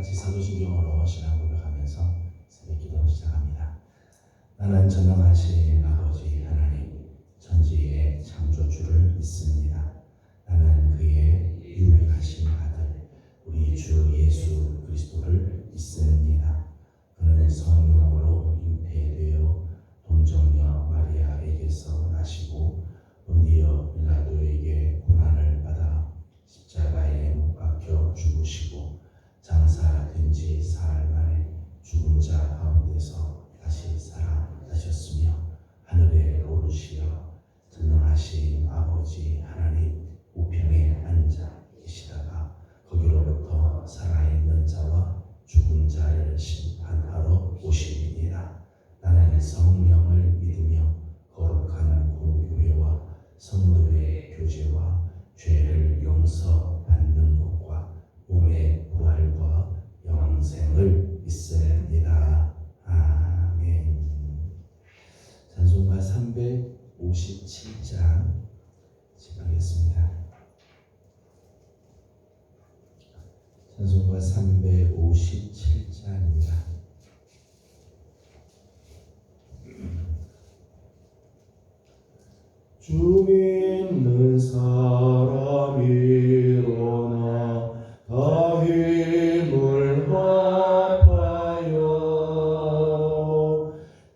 같이 사도신경으로 신앙 고백하면서 새벽 기도 시작합니다. 나는 전능하신 아버지 하나님 천지의 창조주를 믿습니다. 나는 그의 유일하신 아들 우리 주 예수 그리스도를 믿습니다. 그는 성령으로 잉태되어 동정녀 마리아에게서 나시고 본디오 빌라도에게 고난을 받아 십자가에 못 박혀 죽으시고 장사된 지 사흘 만에 죽은 자 가운데서 다시 살아나셨으며 하늘에 오르시어 전능하신 아버지 하나님 우편에 앉아 계시다가 거기로부터 살아있는 자와 죽은 자를 심판하러 오시리니라. 나는 성령을 믿으며 거룩한 공교회와 성도의 교제와 죄를 용서받는 것과 몸의 부활과 영생을 믿습니다. 아멘. 찬송가 357장 시작하겠습니다. 찬송가 357장입니다. 주 믿는 사람이 일어나 다 힘을 합하여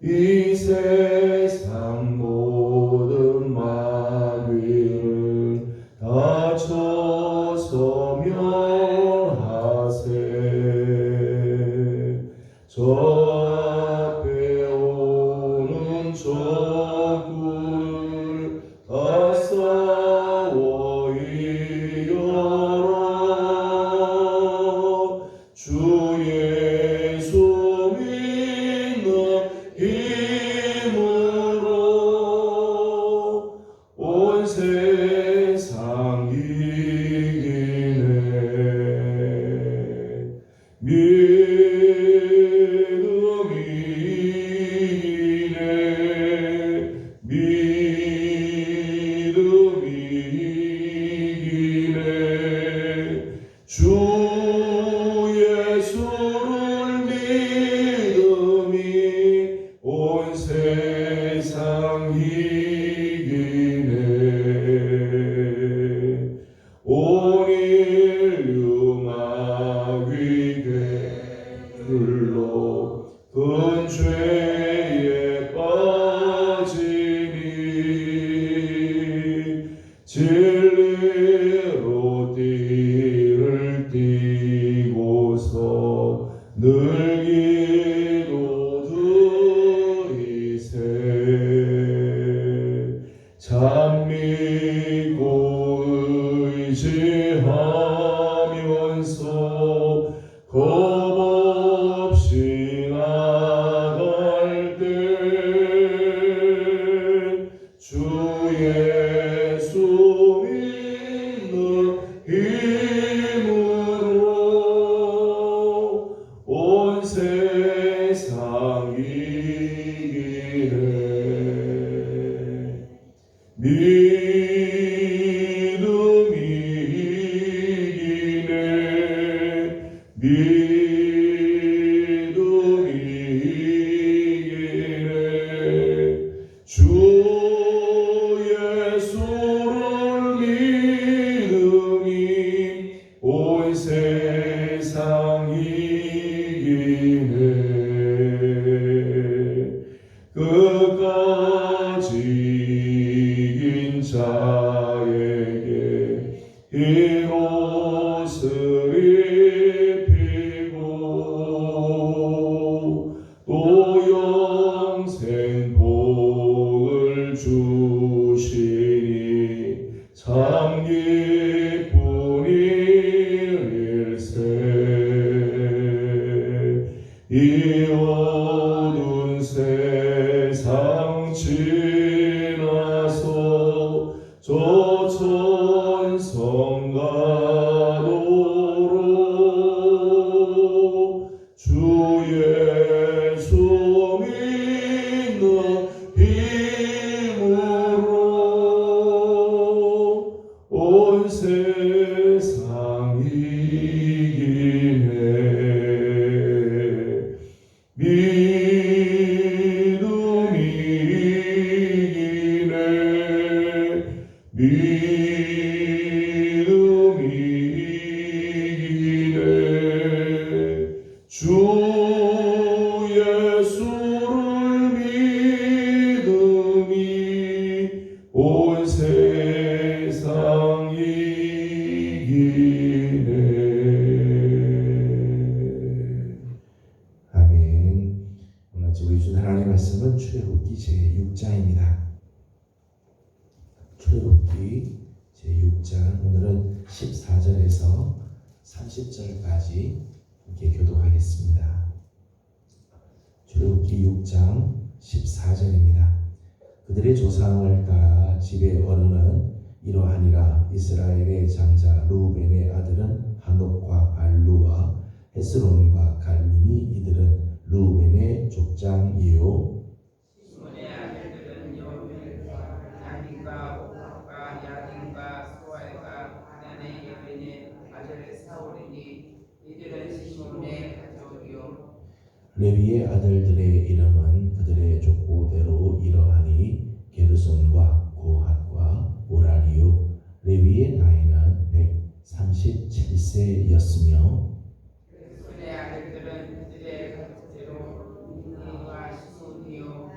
이 세상 모든 마귀를 다 쳐서 멸하세. 저 앞에 오는 적을 다 싸워 이겨라. 주 예수 믿는 힘으로 온 세상 이기네. 믿음이 이기네. 믿음이 이기네. 주 예수를 믿음이 온 세상 이기네. 온 인류 마귀 괴들로 큰 죄에 빠지니 진리로 띠를 띠고서 늘 기도드리세. 참 믿고 의지하면서 겁없이 나갈 때 주 예수 믿는 힘으로 온 세상 이기네. 믿음이 이기네. 믿음이 이기네. 주 예수를 믿음이 온 세상 이기네. 끝까지 이긴 자에게 이옷을 입히고 또 영생 복을 주시니 참 기쁨일세. 이 어두운 세상 지나서 저 천성 가도록 주 예수 믿는 힘으로 온 세상 이기네. 주 예수를 믿음이 온 세상 이기네. 아멘. 오늘 우리 주 하나님의 말씀은 출애굽기 제6장입니다. 출애굽기 제6장, 오늘은 14절에서 30절까지 함께 교독하겠습니다. 출애굽기 6장 14절입니다. 그들의 조상을 따라 집의 어른은 이러하니라. 이스라엘의 장자 루벤의 아들은 하녹과 발루와 헤스론과 갈민이 이들은 루벤의 족장이요. 시몬의 아들들은 여멜과 야긴과 오박과 야긴과 소알과 하나의 여인의 아들 사울이니 이들은 시몬의 가족이요. 레위의 아들들의 이름은 그들의 족보대로 이러하니 게르손과 고핫과 모라리요. 레위의 나이는 137세였으며 그의 아들들은 그들의 가족대로 민니와 시몬이요.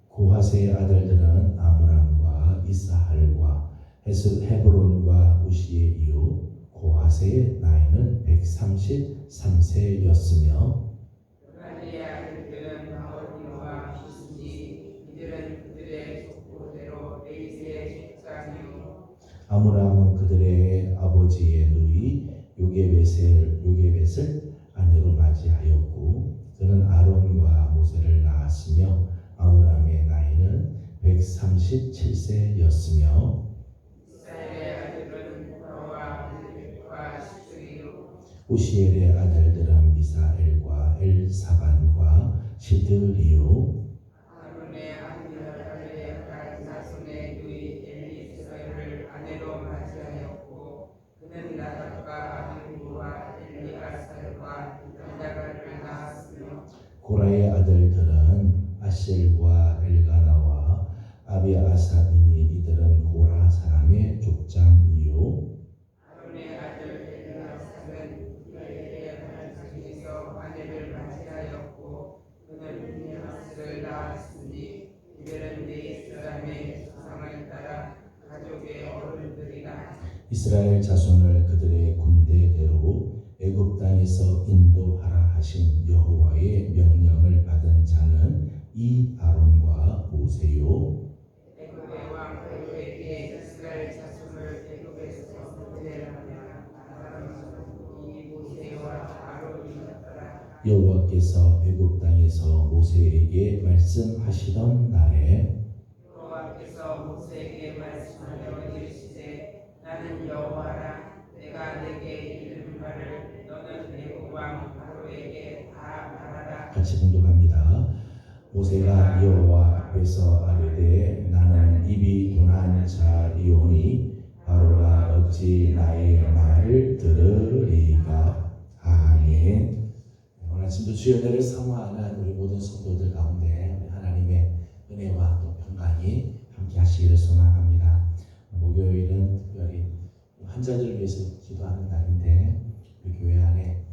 고핫의 아들들은 아므람과 이스할과 헤브론과 우시에이요. 고핫의 나이는 133세였으며 그의 아들들은 마오리와 히스니 이들은 그들의 족보대로 레이스의 족장이요. 아므람은 그들의 아버지의 누이 요게벳을 아내로 맞이하였고 그는 아론과 모세를 낳았으며 아므람의 나이는 137세였으며 이스라엘의 아들은 고라와 르벨과 시스이요. 우시엘의 아들들은 미사엘과 엘사반과 시드리요. 아론의 아비아달의 딸 나손의 누이 엘리에셀을 아내로 맞이하였고 그는 나답과 아비후와 엘리아살과 엘다가를 낳았으며 고라의 아들들은 아셀과 엘가나와 아비아사비니 이들은 고라 사람의 족장이요. 아론의 아들 엘리아살은 이스라엘의 자기에서 아내를 맞이하였고 그는 비느하스를 낳았으니 이들은 네 사람의 조상을 따라 가족의 어른들이라. 이스라엘 자손을 그들의 군대대로 애굽 땅에서 인도하라 하신 여호와의 명령을 받은 자는 이 아론과 모세요. 애굽의 왕 바로에게 이스라엘 자손을 애굽에서 구원하라 하라. 이 모세와 아론이었더라. 여호와께서 애굽 땅에서 모세에게 말씀하시던 날에 여호와께서 모세에게 말씀하여 이르시되 나는 여호와라. 내가 내게 이른 말을 너는 애굽 왕 바로에게 다 말하라. 같이 봉독합니다. 모세가 여호와 앞에서 아뢰되 나는 입이 둔한 자이오니 바로가 어찌 나의 말을 들으리까. 아멘. 오늘 아침도 주의 은혜를 사모하는 우리 모든 성도들 가운데 우리 하나님의 은혜와 또 평강이 함께 하시기를 소망합니다. 목요일은 특별히 환자들을 위해서 기도하는 날인데 우리 교회 안에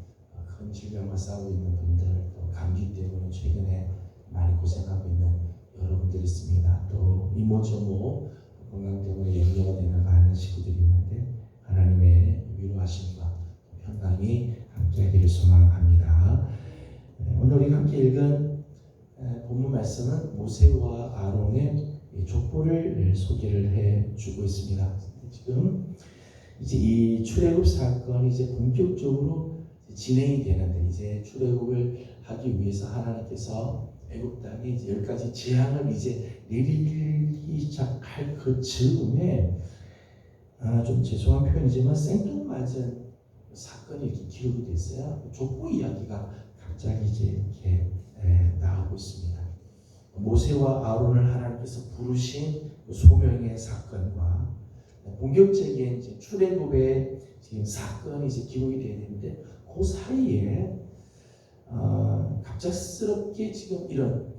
큰 질병과 싸우고 있는 분들, 또 감기 때문에 최근에 많이 고생하고 있는 여러분들이 있습니다. 또 이모저모 건강 때문에 염려가 되는 많은 식구들이 있는데 하나님의 위로하심과 평강이 함께하기를 소망합니다. 오늘 우리가 함께 읽은 본문 말씀은 모세와 아론의 족보를 소개를 해주고 있습니다. 지금 이제 이 출애굽 사건이 이제 본격적으로 진행이 되는데 이제 출애굽을 하기 위해서 하나님께서 애굽 땅에 이제 10가지 재앙을 이제 내리기 시작할 그 즈음에 좀 죄송한 표현이지만 생뚱맞은 사건이 이렇게 기록이 됐어요. 족보 이야기가 갑자기 이제 이렇게 나오고 있습니다. 모세와 아론을 하나님께서 부르신 그 소명의 사건과 본격적인 이제 출애굽의 지금 사건이 이제 기록이 되어야 되는데 그 사이에 갑작스럽게 지금 이런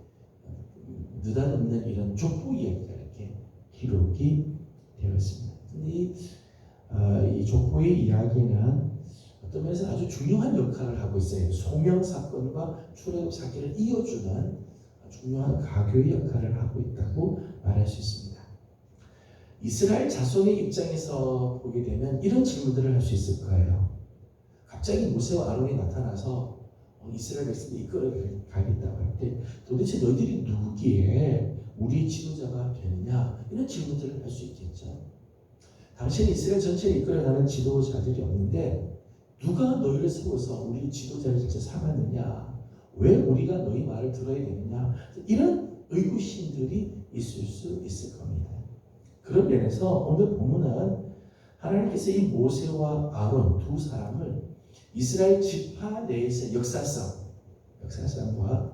느닷없는 이런 족보 이야기가 이렇게 기록이 되어 있습니다. 근데 이 족보의 이야기는 어떤 면에서 아주 중요한 역할을 하고 있어요. 소명 사건과 출애굽 사건을 이어주는 중요한 가교의 역할을 하고 있다고 말할 수 있습니다. 이스라엘 자손의 입장에서 보게 되면 이런 질문들을 할 수 있을 거예요. 갑자기 모세와 아론이 나타나서 이스라엘 백성들이 이끌어 가겠다고 할 때 도대체 너희들이 누구기에 우리 지도자가 되느냐, 이런 질문들을 할 수 있겠죠. 당시에 이스라엘 전체를 이끌어가는 지도자들이 없는데 누가 너희를 세워서 우리 지도자를 진짜 삼았느냐, 왜 우리가 너희 말을 들어야 되느냐, 이런 의구심들이 있을 수 있을 겁니다. 그런 면에서 오늘 본문은 하나님께서 이 모세와 아론 두 사람을 이스라엘 지파 내에서 역사성과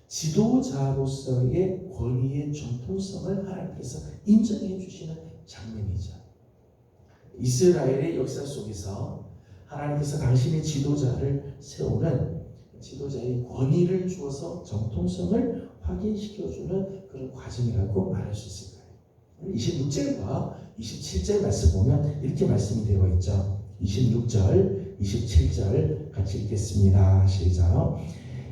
지도자로서의 권위의 정통성을 하나님께서 인정해 주시는 장면이죠. 이스라엘의 역사 속에서 하나님께서 당신의 지도자를 세우는 지도자의 권위를 주어서 정통성을 확인시켜주는 그런 과정이라고 말할 수 있을 거예요. 26절과 27절 말씀 보면 이렇게 말씀이 되어 있죠. 26절, 27절 같이 읽겠습니다. 시작.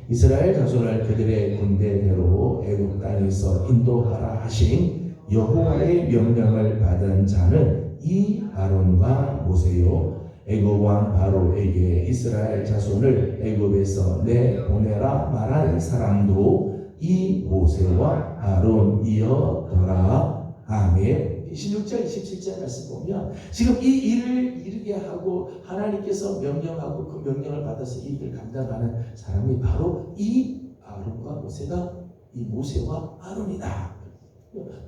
이스라엘 자손을 그들의 군대대로 애굽 땅에서 인도하라 하신 여호와의 명령을 받은 자는 이 아론과 모세요. 애굽 왕 바로에게 이스라엘 자손을 애굽에서 내보내라 말한 사람도 이 모세와 아론이었더라. 아멘. 16절, 27절 말씀 보면 지금 이 일을 이루게 하고 하나님께서 명령하고 그 명령을 받아서 이 일을 감당하는 사람이 바로 이 아론과 모세가 이 모세와 아론이다.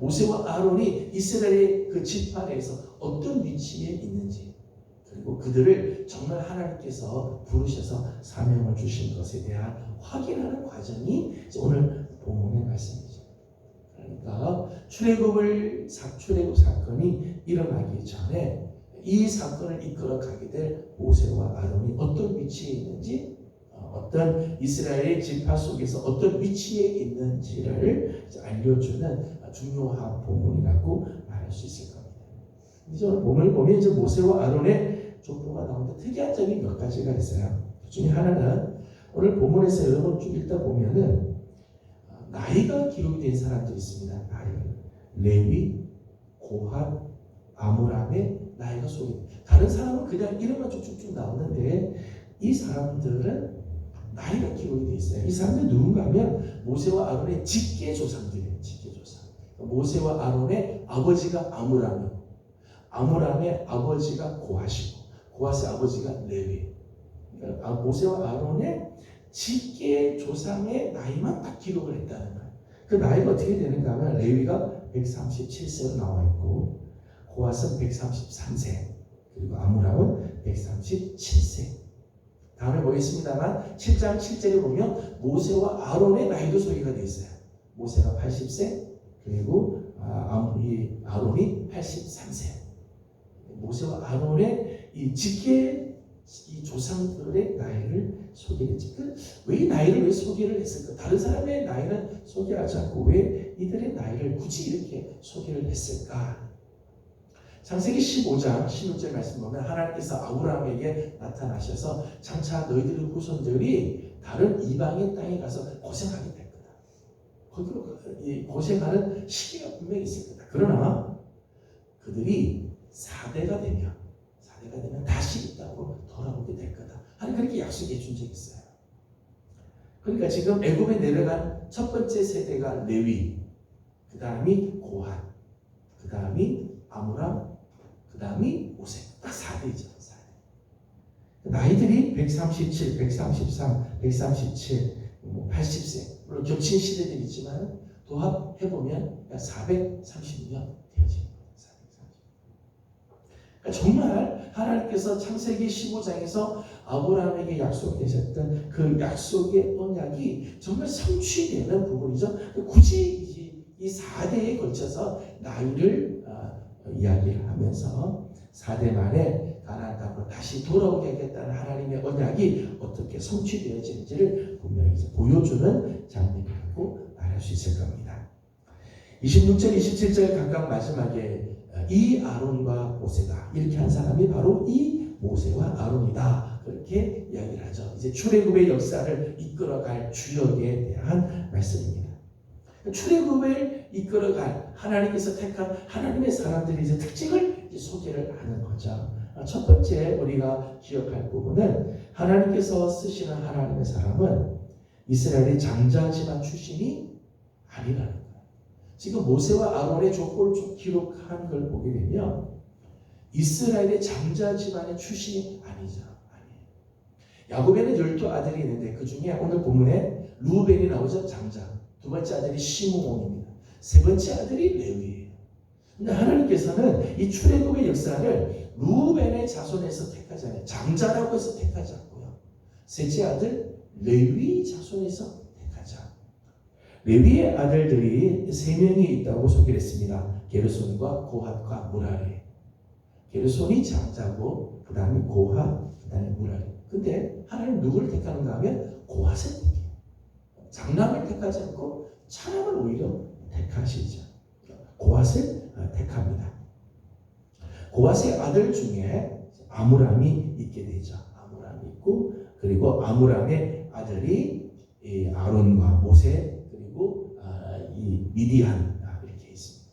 모세와 아론이 이스라엘의 그 지파 내에서 어떤 위치에 있는지, 그리고 그들을 정말 하나님께서 부르셔서 사명을 주신 것에 대한 확인하는 과정이 오늘 본문의 말씀이죠. 그러니까 출애굽 사건이 일어나기 전에 이 사건을 이끌어 가게 될 모세와 아론이 어떤 위치에 있는지, 어떤 이스라엘의 지파 속에서 어떤 위치에 있는지를 알려주는 중요한 본문이라고 말할 수 있을 겁니다. 이제 오늘 본문을 보면 이제 모세와 아론의 족보가 나오는데 특이한 점이 몇 가지가 있어요. 그 중에 하나는 오늘 본문에서 여러분 쭉 읽다 보면은 나이가 기록이 된 사람들이 있습니다. 레위, 고핫, 아므람의 나이가 소개됩니다. 다른 사람은 그냥 이름만 쭉쭉쭉 나오는데 이 사람들은 나이가 기록이 되어 있어요. 이 사람들은 누군가 하면 모세와 아론의 직계 조상들이에요. 직계 조상. 모세와 아론의 아버지가 아므람이고, 아므람의 아버지가 고핫이고, 고핫의 아버지가 레위. 그러니까 모세와 아론의 직계 조상의 나이만 딱 기록을 했다는 거예요. 그 나이가 어떻게 되는가 하면 레위가 137세로 나와 있고, 고핫은 133세, 그리고 아므람은 137세. 다음에 보겠습니다만 7장 7절에 보면 모세와 아론의 나이도 소개가 되어 있어요. 모세가 80세, 그리고 아론이 83세. 모세와 아론의 이 직계 이 조상들의 나이를 소개했지. 왜 이 나이를 왜 소개를 했을까? 다른 사람의 나이는 소개하지 않고 왜 이들의 나이를 굳이 이렇게 소개를 했을까? 창세기 15장 16절 말씀 보면 하나님께서 아브라함에게 나타나셔서 장차 너희들의 후손들이 다른 이방의 땅에 가서 고생하게 될 거다. 거기로 고생하는 시기가 분명히 있을 거다. 그러나 그들이 4대가 되면 다시 이 땅으로 돌아오게 될 거다. 하나님 그렇게 약속해 준 적이 있어요. 그러니까 지금 애굽에 내려간 첫 번째 세대가 레위, 그 다음이 고핫, 그 다음이 아므람, 그 다음이 모세. 딱 4대이죠. 4대. 나이들이 137, 133, 137, 80세. 물론 겹친 시대들이 있지만 도합해보면 430년 되어집니다. 그러니까 정말 하나님께서 창세기 15장에서 아브라함에게 약속되셨던 그 약속의 언약이 정말 성취되는 부분이죠. 굳이 이 4대에 걸쳐서 나이를 이야기를 하면서 4대 만에 가나안 땅으로 다시 돌아오게 하겠다는 하나님의 언약이 어떻게 성취되어지는지를 분명히 보여주는 장면이라고 말할 수 있을 겁니다. 26절, 27절 각각 마지막에 이 아론과 모세다. 이렇게 한 사람이 바로 이 모세와 아론이다. 이제 출애굽의 역사를 이끌어갈 주역에 대한 말씀입니다. 출애굽을 이끌어갈 하나님께서 택한 하나님의 사람들의 이제 특징을 이제 소개를 하는 거죠. 첫 번째 우리가 기억할 부분은 하나님께서 쓰시는 하나님의 사람은 이스라엘의 장자 집안 출신이 아니라는 거예요. 지금 모세와 아론의 족보를 쭉 기록한 걸 보게 되면 이스라엘의 장자 집안의 출신이 아니죠. 아니에요. 야곱에는 12아들이 있는데 그 중에 오늘 본문에 루벤이 나오죠. 장자. 두 번째 아들이 시므온입니다. 세 번째 아들이 레위예요. 근데 하나님께서는 이 출애굽의 역사를 루벤의 자손에서 택하지 않아요. 장자라고 해서 택하지 않고요. 셋째 아들 레위 자손에서 택하지 않아요. 레위의 아들들이 3명이 있다고 소개를 했습니다. 게르손과 고핫과 무라리. 게르손이 장자고 그 다음에 고핫, 그 다음에 무라리. 근데 하나님 누구를 택하는가 하면 고핫을 택해요. 장남을 택하지 않고 차남을 오히려 택하시죠. 고핫을 택합니다. 고핫의 아들 중에 아므람이 있게 되죠. 아므람이 있고 그리고 아므람의 아들이 아론과 모세 그리고 이 미디안 이렇게 있습니다.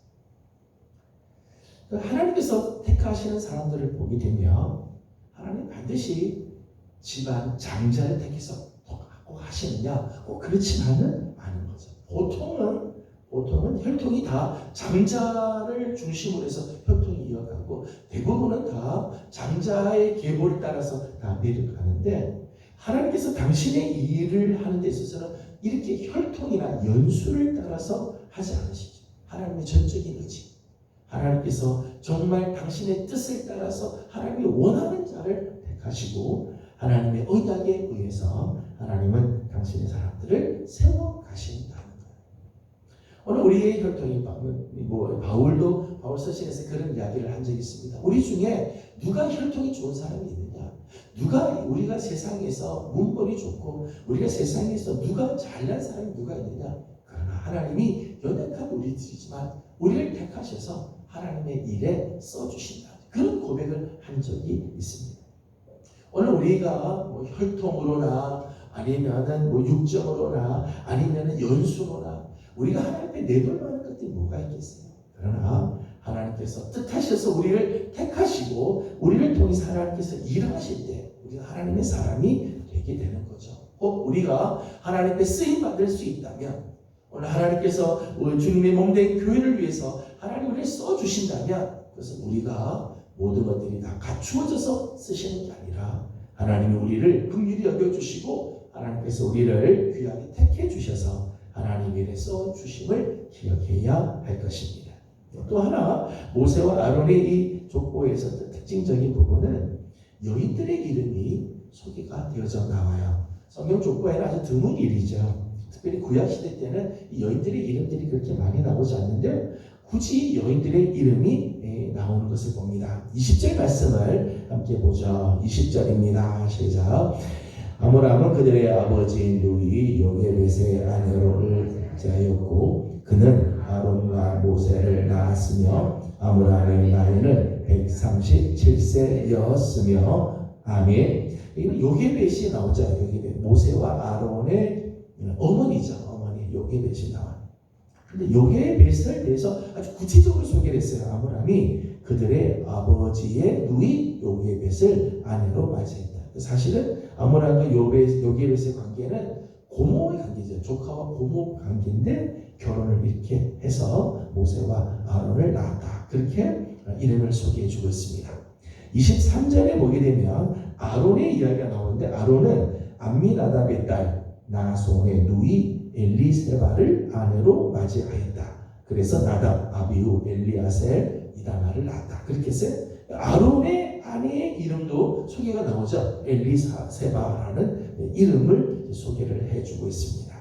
하나님께서 택하시는 사람들을 보게 되면 하나님 반드시 집안 장자를 택해서 꼭 하시느냐? 그렇지만은 않은 거죠. 보통은 혈통이 다 장자를 중심으로 해서 혈통이 이어가고 대부분은 다 장자의 계보를 따라서 다 내려가는데 하나님께서 당신의 일을 하는 데 있어서는 이렇게 혈통이나 연수를 따라서 하지 않으시죠. 하나님의 전적인 의지. 하나님께서 정말 당신의 뜻을 따라서 하나님이 원하는 자를 택하시고 하나님의 언약에 의해서 하나님은 당신의 사람들을 세워 가신다는 거예요. 오늘 우리의 혈통이 바울 서신에서 그런 이야기를 한 적이 있습니다. 우리 중에 누가 혈통이 좋은 사람이 있느냐? 우리가 세상에서 문벌이 좋고 우리가 세상에서 누가 잘난 사람이 누가 있느냐? 그러나 하나님이 연약한 우리들이지만 우리를 택하셔서 하나님의 일에 써주신다. 그런 고백을 한 적이 있습니다. 오늘 우리가 혈통으로나 아니면은 육정으로나 아니면은 연수로나 우리가 하나님 앞에 내돌 만한 것들이 뭐가 있겠어요? 그러나 하나님께서 뜻하셔서 우리를 택하시고 우리를 통해서 하나님께서 일하실 때 우리가 하나님의 사람이 되게 되는 거죠. 우리가 하나님 앞에 쓰임 받을 수 있다면 오늘 하나님께서 주님의 몸된 교회를 위해서 하나님 우리를 써주신다면 그것은 우리가 모든 것들이 다 갖추어져서 쓰시는 게 아니라 하나님이 우리를 긍휼히 여겨주시고 하나님께서 우리를 귀하게 택해 주셔서 하나님 일에 써주심을 기억해야 할 것입니다. 또 하나 모세와 아론의 이 족보에서 특징적인 부분은 여인들의 이름이 소개가 되어져 나와요. 성경 족보에는 아주 드문 일이죠. 특별히 구약시대 때는 이 여인들의 이름들이 그렇게 많이 나오지 않는데 굳이 여인들의 이름이 나오는 것을 봅니다. 20절 말씀을 함께 보죠. 20절입니다. 시작. 아므람은 그들의 아버지 누이 요게벳의 아내를 자였고 그는 아론과 모세를 낳았으며 아므람의 나이는 137세였으며 아멘. 이건 요게벳이 나오죠. 요게벳. 모세와 아론의 어머니죠. 어머니 요게벳이 나와요. 근데 요게벳에 대해서 아주 구체적으로 소개를 했어요. 아므람이 그들의 아버지의 누이 요게벳을 아내로 맞이했다. 사실은 아므람과 요게벳의 관계는 고모의 관계죠. 조카와 고모 관계인데 결혼을 이렇게 해서 모세와 아론을 낳았다. 그렇게 이름을 소개해주고 있습니다. 23절에 보게 되면 아론의 이야기가 나오는데 아론은 암미나답의 딸 나손의 누이 엘리세바를 아내로 맞이하였다. 그래서 나답, 아비후, 엘리아셀, 이다나를 낳았다. 그렇게 해서 아론의 아내의 이름도 소개가 나오죠. 엘리세바라는 이름을 소개를 해주고 있습니다.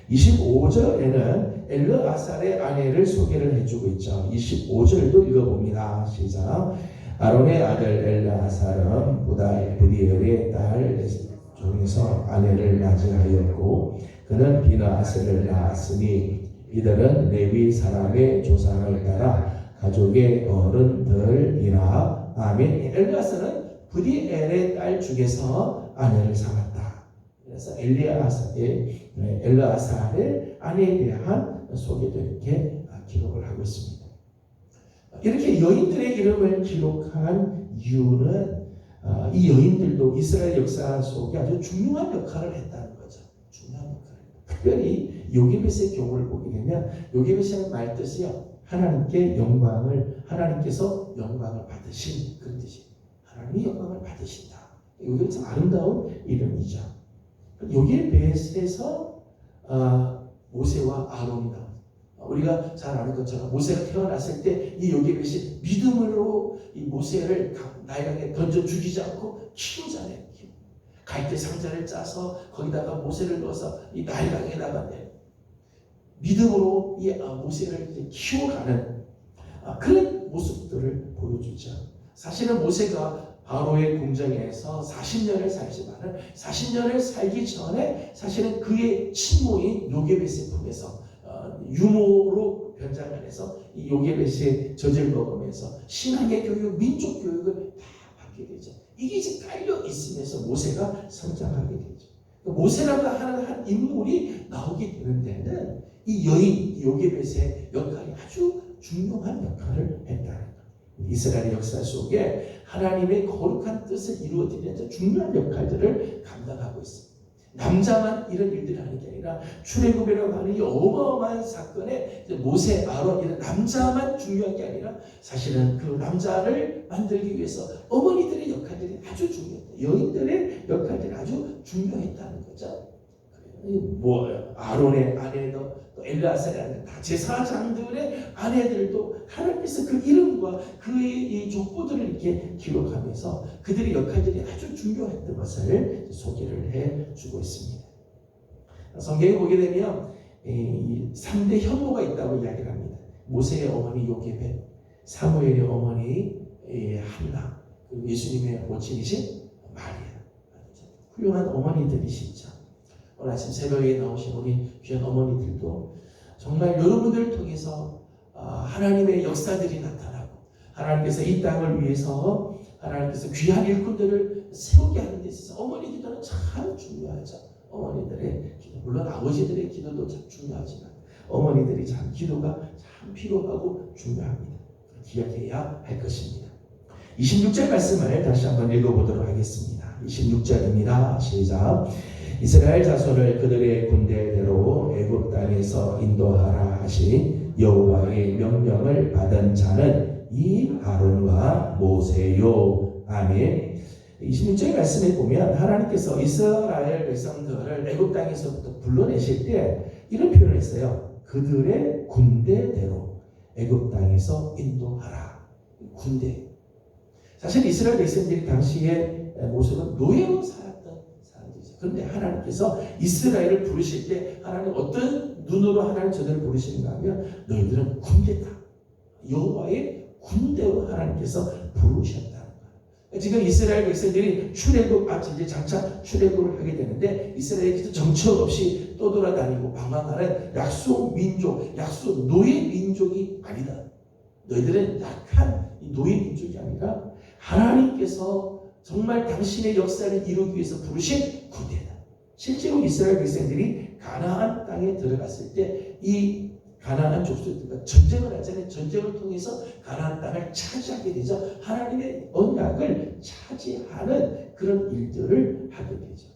25절에는 엘르아살의 아내를 소개를 해주고 있죠. 25절도 읽어봅니다. 시작. 아론의 아들 엘르아살은 부디엘의 딸 중에서 아내를 맞이하였고 그는 비느하스를 낳았으니 이들은 레위 사람의 조상을 따라 가족의 어른들이라. 아멘. 엘르아살은 브디엘의 딸 중에서 아내를 삼았다. 그래서 엘르아살의 아내에 대한 소개도 이렇게 기록을 하고 있습니다. 이렇게 여인들의 이름을 기록한 이유는 이 여인들도 이스라엘 역사 속에 아주 중요한 역할을 했다는 거죠. 중요한 역할을. 특별히 요게벳의 경우를 보게 되면 요게벳이라는 말 뜻이요. 하나님께서 영광을 받으신 그런 뜻이에요. 하나님이 영광을 받으신다. 이게 참 아름다운 이름이죠. 요게벳에서 모세와 아론이 나옵니다. 우리가 잘 아는 것처럼 모세가 태어났을 때 이 요게벳이 믿음으로 이 모세를 나일강에 던져 죽이지 않고 키우잖아요. 갈대 상자를 짜서 거기다가 모세를 넣어서 이 나일강에다가 믿음으로 이 모세를 이제 키워가는 그런 모습들을 보여주죠. 사실은 모세가 바로의 궁정에서 40년을 살지만은 40년을 살기 전에 사실은 그의 친모인 요게벳의 품에서 유모로 변장을 해서 이 요게벳의 젖을 먹으면서 신앙의 교육, 민족 교육을 다 받게 되죠. 이게 이제 깔려 있으면서 모세가 성장하게 되죠. 모세라고 하는 한 인물이 나오게 되는 데는 이 여인 요게벳의 역할이 아주 중요한 역할을 했다는 거예요. 이스라엘 역사 속에 하나님의 거룩한 뜻을 이루어드리는 중요한 역할들을 감당하고 있습니다. 남자만 이런 일들을 하는 게 아니라 출애굽이라고 하는 이 어마어마한 사건에 모세, 아론 이런 남자만 중요한 게 아니라 사실은 그 남자를 만들기 위해서 어머니들의 역할들이 아주 중요했다. 여인들의 역할들이 아주 중요했다는 거죠. 아론의 아내도 또 엘르아살의 아내, 다 제사장들의 아내들도 하나님께서 그 이름과 그의 이 족보들을 이렇게 기록하면서 그들의 역할들이 아주 중요했던 것을 소개를 해주고 있습니다. 성경에 보게 되면 3대 혐오가 있다고 이야기를 합니다. 모세의 어머니 요게벳, 사무엘의 어머니 한나, 그리고 예수님의 모친이신 마리아. 훌륭한 어머니들이시죠. 오늘 아침 새벽에 나오신 우리 귀한 어머니들도 정말 여러분들을 통해서 하나님의 역사들이 나타나고 하나님께서 이 땅을 위해서 하나님께서 귀한 일꾼들을 세우게 하는 데 있어서 어머니 기도는 참 중요하죠. 어머니들의 기도, 물론 아버지들의 기도도 참 중요하지만 어머니들이 참 기도가 참 필요하고 중요합니다. 기억해야 할 것입니다. 26절 말씀을 다시 한번 읽어보도록 하겠습니다. 26절입니다. 시작. 이스라엘 자손을 그들의 군대대로 애굽 땅에서 인도하라 하신 여호와의 명령을 받은 자는 이 아론과 모세요. 아멘. 26절 말씀에 보면 하나님께서 이스라엘 백성들을 애굽 땅에서부터 불러내실 때 이런 표현을 했어요. 그들의 군대대로 애굽 땅에서 인도하라. 군대. 사실 이스라엘 백성들이 당시의 모습은 노예로 살았던 사람들이죠. 그런데 하나님께서 이스라엘을 부르실 때 하나님 어떤 눈으로 하나님 저들을 부르시는가 하면 너희들은 군대다. 여호와의 군대로 하나님께서 부르셨다는 거예요. 지금 이스라엘 백성들이 출애굽 이제 장차 출애굽을 하게 되는데 이스라엘이 정처 없이 떠돌아다니고 방황하는 약소 민족, 약소 노예 민족이 아니다. 너희들은 약한 노예 민족이 아니라 하나님께서 정말 당신의 역사를 이루기 위해서 부르신 군대다. 실제로 이스라엘 백성들이 가나안 땅에 들어갔을 때 이 가나안 족속들과 전쟁을 하잖아요. 전쟁을 통해서 가나안 땅을 차지하게 되죠. 하나님의 언약을 차지하는 그런 일들을 하게 되죠.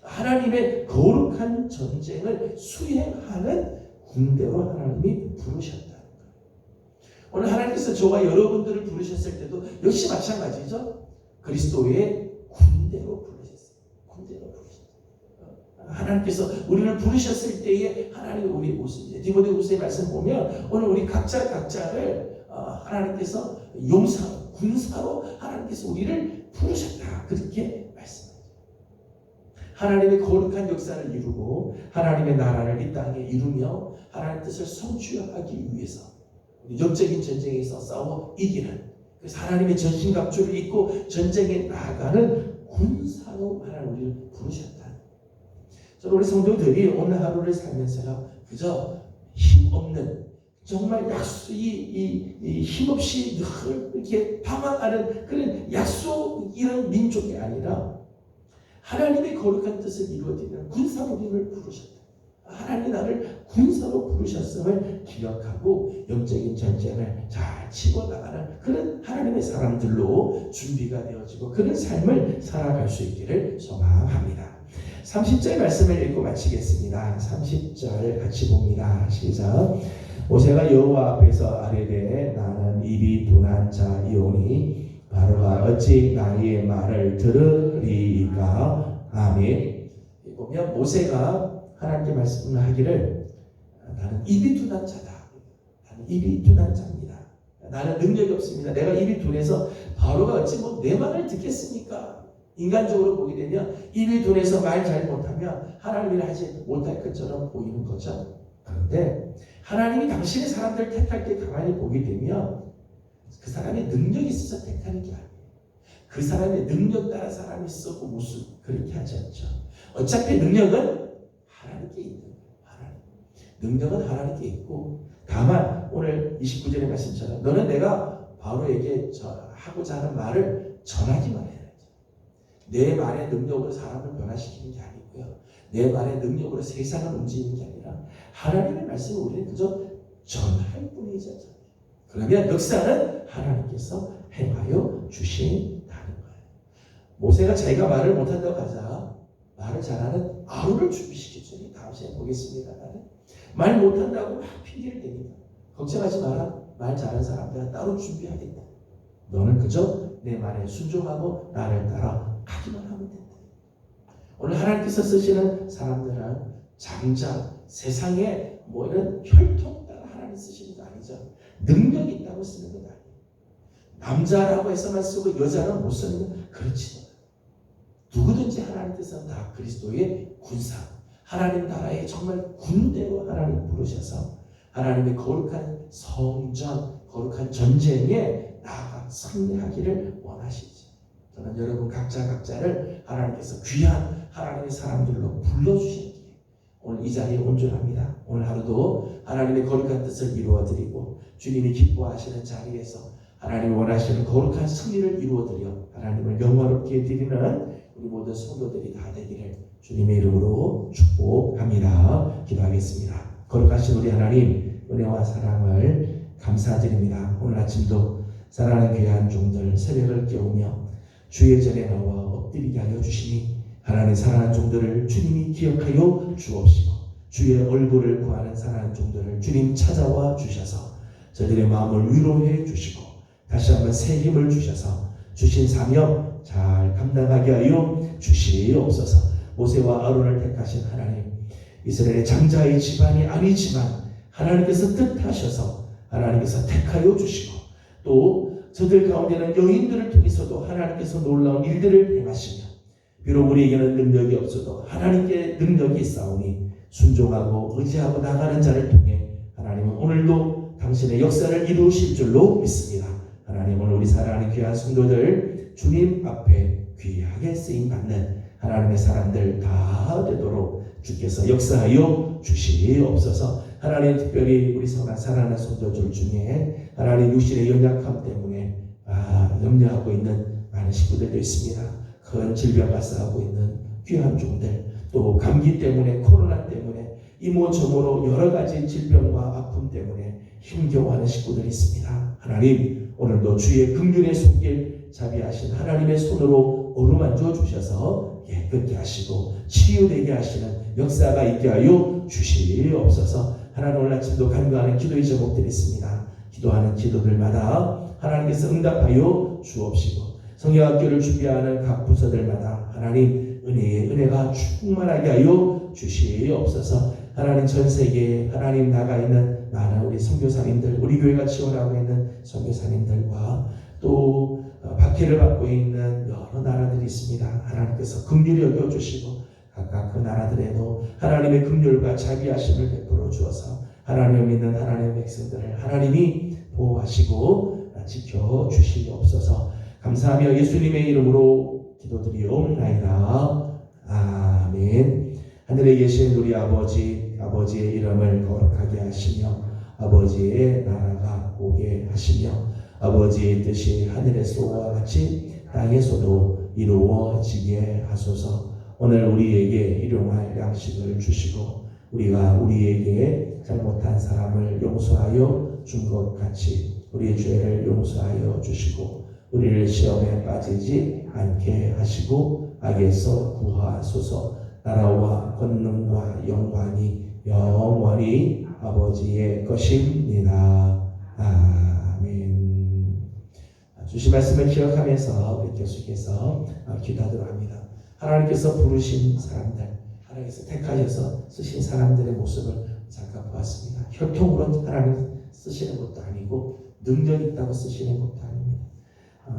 하나님의 거룩한 전쟁을 수행하는 군대로 하나님이 부르셨다는 거예요. 오늘 하나님께서 저와 여러분들을 부르셨을 때도 역시 마찬가지죠. 그리스도의 군대로 부르셨어요. 군대로 부르셨어요. 하나님께서 우리를 부르셨을 때에 하나님의 우리의 모습이에요. 디모데후서의 말씀 보면 오늘 우리 각자를 하나님께서 군사로 하나님께서 우리를 부르셨다. 그렇게 말씀하죠. 하나님의 거룩한 역사를 이루고 하나님의 나라를 이 땅에 이루며 하나님의 뜻을 성취하기 위해서 영적인 전쟁에서 싸워 이기는 그래서 하나님의 전신갑주를 입고 전쟁에 나아가는 군사로 하나님 우리를 부르셨다. 저는 우리 성도들이 오늘 하루를 살면서요 그저 힘없는 정말 이 힘없이 늘 이렇게 방황하는 그런 약속 이런 민족이 아니라 하나님의 거룩한 뜻을 이루어드리는 군사로 우리를 부르셨다. 하나님이 나를 군사로 부르셨음을 기억하고 영적인 전쟁을 잘 치고 나가는 그런 하나님의 사람들로 준비가 되어지고 그런 삶을 살아갈 수 있기를 소망합니다. 30절 말씀을 읽고 마치겠습니다. 30절 같이 봅니다. 시작. 모세가 여호와 앞에서 아뢰되 나는 입이 둔한 자이오니 바로가 어찌 나의 말을 들으리이까. 아멘. 보면 모세가 하나님께 말씀하기를 나는 입이 둔한 자다. 나는 입이 둔한 자입니다. 나는 능력이 없습니다. 내가 입이 둔해서 바로가 어찌 내 말을 듣겠습니까? 인간적으로 보게 되면 입이 둔해서 말 잘 못하면 하나님이 하지 못할 것처럼 보이는 거죠. 그런데 하나님이 당신의 사람들을 택할 때 가만히 보게 되면 그 사람의 능력이 있어서 택하는 게 아니에요. 그 사람의 능력 따라 사람이 쓰고 무슨 그렇게 하지 않죠. 어차피 능력은 하나님께 있는 거예요. 능력은 하나님께 있고 다만 오늘 29절의 말씀처럼 너는 내가 바로에게 하고자 하는 말을 전하기만 해야지. 내 말의 능력으로 사람을 변화시키는 게 아니고요. 내 말의 능력으로 세상을 움직이는 게 아니라 하나님의 말씀을 우리는 그저 전할 뿐이죠. 그러면 역사는 하나님께서 행하여 주신다는 거예요. 모세가 자기가 말을 못한다고 하자 말을 잘하는 아론을 준비시켰죠. 다음 시간에 보겠습니다. 말 못한다고 막 핑계를 댑니다. 걱정하지 마라. 말 잘하는 사람들 따로 준비하겠다. 너는 그저 내 말에 순종하고 나를 따라 가기만 하면 된다. 오늘 하나님께서 쓰시는 사람들은 장자, 세상에 이런 혈통 따라 하나님 쓰시는 거 아니죠. 능력이 있다고 쓰는 건 아니에요. 남자라고 해서만 쓰고 여자는 못 쓰는 건 그렇지 않아요. 누구든지 하나님께서 다 그리스도의 군사, 하나님 나라의 정말 군대로 하나님 부르셔서 하나님의 거룩한 성전, 거룩한 전쟁에 나아가 승리하기를 원하시죠. 저는 여러분 각자를 하나님께서 귀한 하나님의 사람들로 불러주셨기에 오늘 이 자리에 온전합니다. 오늘 하루도 하나님의 거룩한 뜻을 이루어드리고 주님이 기뻐하시는 자리에서 하나님이 원하시는 거룩한 승리를 이루어드려 하나님을 영광롭게 드리는 우리 모든 성도들이 다 되기를 주님의 이름으로 축복합니다. 기도하겠습니다. 거룩하신 우리 하나님 은혜와 사랑을 감사드립니다. 오늘 아침도 사랑하는 귀한 종들 새벽을 깨우며 주의 전에 나와 엎드리게 하여 주시니 하나님 사랑하는 종들을 주님이 기억하여 주옵시고 주의 얼굴을 구하는 사랑하는 종들을 주님 찾아와 주셔서 저들의 마음을 위로해 주시고 다시 한번 새 힘을 주셔서 주신 사명 잘 감당하게 하여 주시옵소서. 모세와 아론을 택하신 하나님, 이스라엘의 장자의 집안이 아니지만 하나님께서 뜻하셔서 하나님께서 택하여 주시고 또 저들 가운데는 여인들을 통해서도 하나님께서 놀라운 일들을 행하시며 비록 우리에게는 능력이 없어도 하나님께 능력이 있사오니 순종하고 의지하고 나가는 자를 통해 하나님은 오늘도 당신의 역사를 이루실 줄로 믿습니다. 하나님 오늘 우리 사랑하는 귀한 성도들 주님 앞에 귀하게 쓰임받는 하나님의 사람들 다 되도록 주께서 역사하여 주시옵소서. 하나님 특별히 우리 사랑하는 성도들 중에 하나님 육신의 연약함 때문에 염려하고 있는 많은 식구들도 있습니다. 큰 질병과 싸우고 있는 귀한 종들 또 감기 때문에 코로나 때문에 이모저모로 여러 가지 질병과 아픔 때문에 힘겨워하는 식구들이 있습니다. 하나님 오늘도 주의 긍휼의 손길 자비하신 하나님의 손으로 어루만져 주셔서 깨끗게 하시고 치유되게 하시는 역사가 있게 하여 주시옵소서. 하나님 오늘 아침도 간구하는 기도의 제목들이 있습니다. 기도하는 기도들마다 하나님께서 응답하여 주옵시고 성경학교를 준비하는 각 부서들마다 하나님 은혜가 충만하게 하여 주시옵소서. 하나님 전 세계에 하나님 나가 있는 많은 우리 선교사님들, 우리 교회가 지원하고 있는 선교사님들과 또 박해를 받고 있는 여러 나라들이 있습니다. 하나님께서 긍휼히 여겨주시고 각각 그 나라들에도 하나님의 긍휼과 자비하심을 베풀어 주어서 하나님을 믿는 하나님의 백성들을 하나님이 보호하시고 지켜주시옵소서. 감사하며 예수님의 이름으로 기도드리옵나이다. 아멘. 하늘에 계신 우리 아버지의 이름을 거룩하게 하시며 아버지의 나라가 오게 하시며 아버지의 뜻이 하늘에서와 같이 땅에서도 이루어지게 하소서. 오늘 우리에게 일용할 양식을 주시고 우리가 우리에게 잘못한 사람을 용서하여 준 것 같이 우리의 죄를 용서하여 주시고 우리를 시험에 빠지지 않게 하시고 악에서 구하소서. 나라와 권능과 영광이 영원히 아버지의 것입니다. 아멘. 주신 말씀을 기억하면서 우리 계속해서 기도하도록 합니다. 하나님께서 부르신 사람들, 하나님께서 택하셔서 쓰신 사람들의 모습을 잠깐 보았습니다. 혈통으로 하나님 쓰시는 것도 아니고 능력 있다고 쓰시는 것도 아닙니다.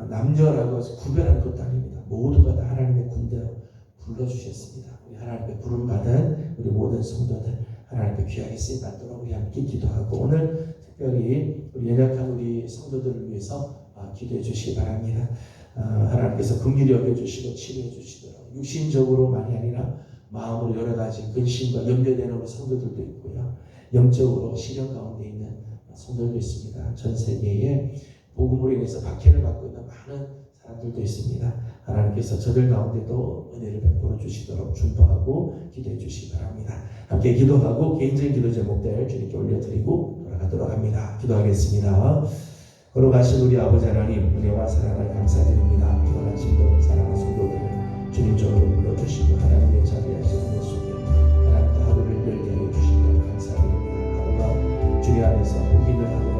남녀라고 해서 구별한 것도 아닙니다. 모두가 다 하나님의 군대로 불러주셨습니다. 우리 하나님의 부름받은 우리 모든 성도들 하나님의 귀하게 쓰임받도록 우리 함께 기도하고 오늘 특별히 우리 연약한 우리 성도들을 위해서 기도해 주시기 바랍니다. 하나님께서 긍휼히 여겨주시고 치료해 주시도록 육신적으로만이 아니라 마음으로 여러 가지 근심과 염려되는 우리 성도들도 있고요. 영적으로 시련 가운데 있는 성도들도 있습니다. 전 세계에 복음으로 인해서 박해를 받고 있는 많은 사람들도 있습니다. 하나님께서 저들 가운데도 은혜를 베풀어 주시도록 준비하고 기도해 주시기 바랍니다. 함께 기도하고 개인적인 기도 제목들 주님께 올려드리고 돌아가도록 합니다. 기도하겠습니다. 걸어가신 우리 아버지 하나님 은혜와 사랑을 감사드립니다. 이번 아침도 사랑하는 성도들을 주님적으로 불러주시고 하나님의 자비하시는 것 속에 하나님도 하루를 열게 해주시면 감사드립니다. 하루가 주님 안에서 복 있는 하루